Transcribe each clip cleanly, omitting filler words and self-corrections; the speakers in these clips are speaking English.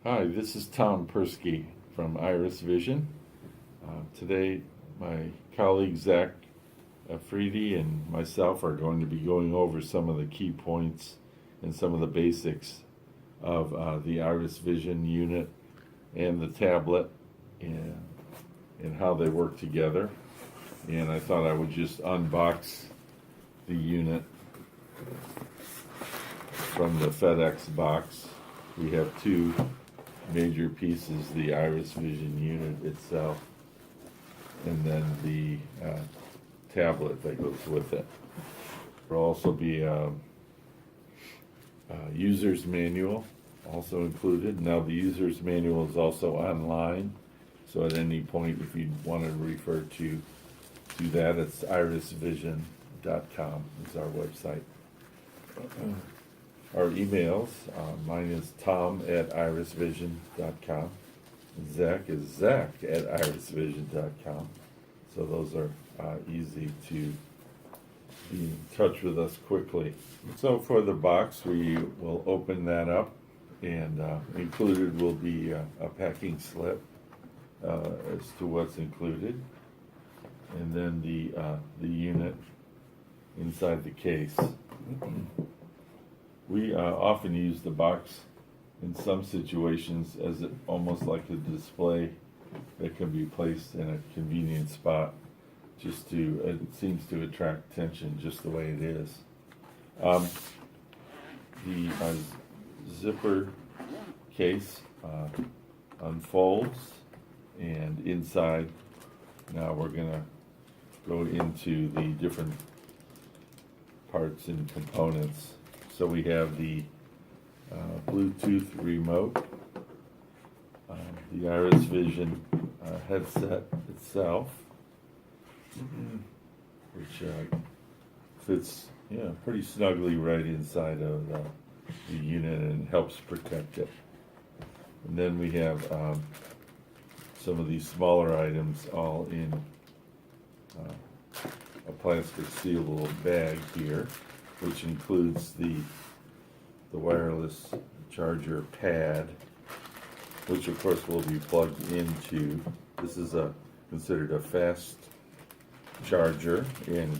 Hi, this is Tom Persky from IrisVision. Today, my colleague Zach Afridi and myself are going to be going over some of the key points and some of the basics of the IrisVision unit and the tablet and how they work together. And I thought I would just unbox the unit from the FedEx box. We have two major pieces: the IrisVision unit itself, and then the tablet that goes with it. There will also be a user's manual also included. Now the user's manual is also online, so at any point if you want to refer to that, it's IrisVision.com is our website. Our emails, mine is tom@irisvision.com. Zach is zach@irisvision.com. So those are easy to be in touch with us quickly. So for the box, we will open that up, and included will be a packing slip as to what's included, and then the unit inside the case. We often use the box in some situations as almost like a display that can be placed in a convenient spot. It seems to attract attention just the way it is. The zippered case unfolds, and inside, now we're going to go into the different parts and components. So we have the Bluetooth remote, the IrisVision headset itself, which fits pretty snugly right inside of the unit and helps protect it. And then we have some of these smaller items all in a plastic sealable bag here, which includes the wireless charger pad, which of course will be plugged into. This is considered a fast charger, and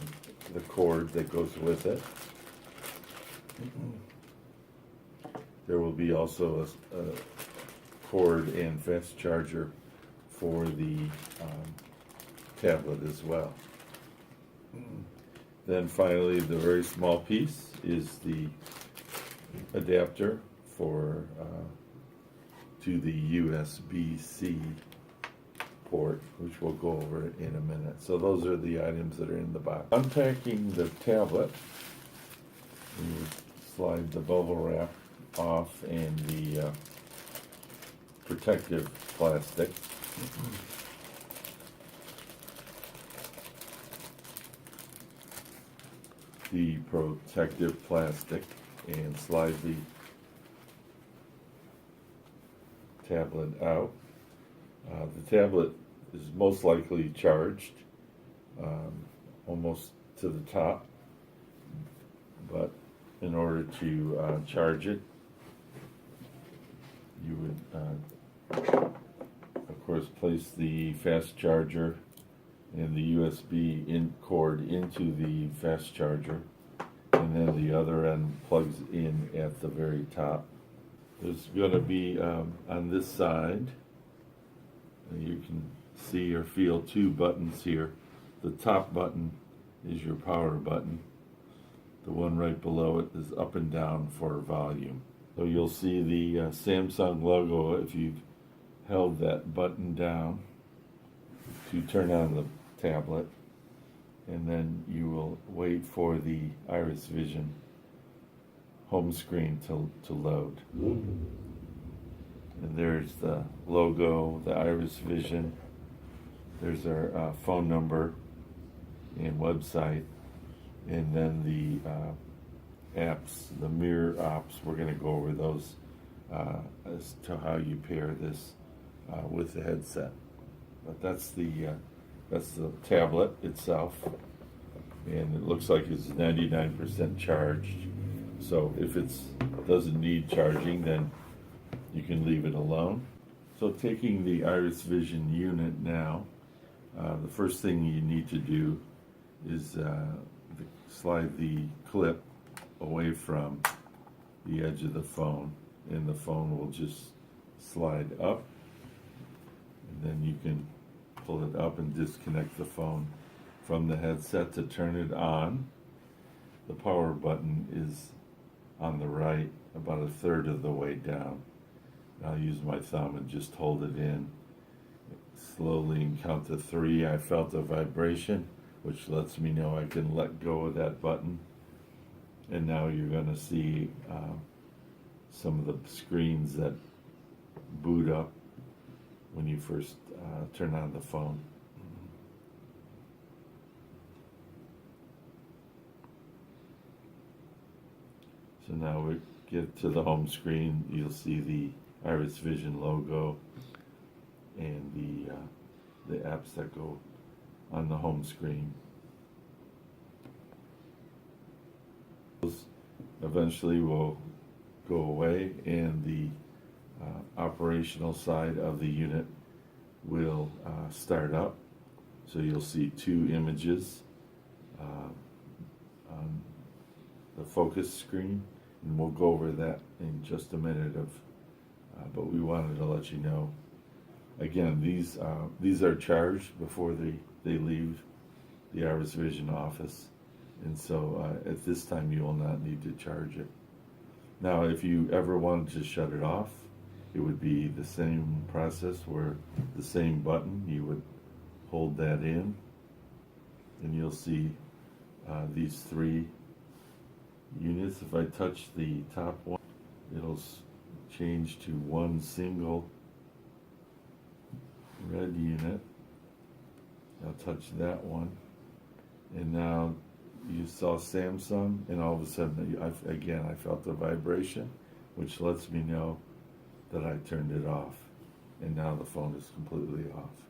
the cord that goes with it. There will be also a cord and fast charger for the tablet as well. Then finally, the very small piece is the adapter to the USB-C port, which we'll go over in a minute. So those are the items that are in the box. Unpacking the tablet, you slide the bubble wrap off and the protective plastic. The protective plastic, and slide the tablet out. The tablet is most likely charged almost to the top, but in order to charge it, you would of course place the fast charger and the USB cord into the fast charger, and then the other end plugs in at the very top. There's going to be on this side, you can see or feel two buttons here. The top button is your power button. The one right below it is up and down for volume. So you'll see the Samsung logo if you've held that button down to turn on the tablet, and then you will wait for the IrisVision home screen to load. And there's the logo, the IrisVision. There's our phone number and website, and then the apps, the mirror apps. We're going to go over those as to how you pair this with the headset. But that's the tablet itself, and it looks like it's 99% charged. So if it doesn't need charging, then you can leave it alone. So taking the IrisVision unit now, the first thing you need to do is slide the clip away from the edge of the phone, and the phone will just slide up, and then you can pull it up and disconnect the phone from the headset to turn it on. The power button is on the right, about a third of the way down. I'll use my thumb and just hold it in slowly and count to 3. I felt a vibration, which lets me know I can let go of that button. And now you're going to see some of the screens that boot up when you first turn on the phone. So now we get to the home screen. You'll see the IrisVision logo and the apps that go on the home screen. Those eventually will go away, and the operational side of the unit will start up. So you'll see 2 images on the focus screen, and we'll go over that in just a minute. But we wanted to let you know. Again, these are charged before they leave the IrisVision office, and so at this time you will not need to charge it. Now, if you ever wanted to shut it off, it would be the same process, where the same button, you would hold that in, and you'll see these 3 units. If I touch the top one, it'll change to one single red unit. I'll touch that one, and now you saw Samsung, and all of a sudden, I felt a vibration, which lets me know that I turned it off, and now the phone is completely off.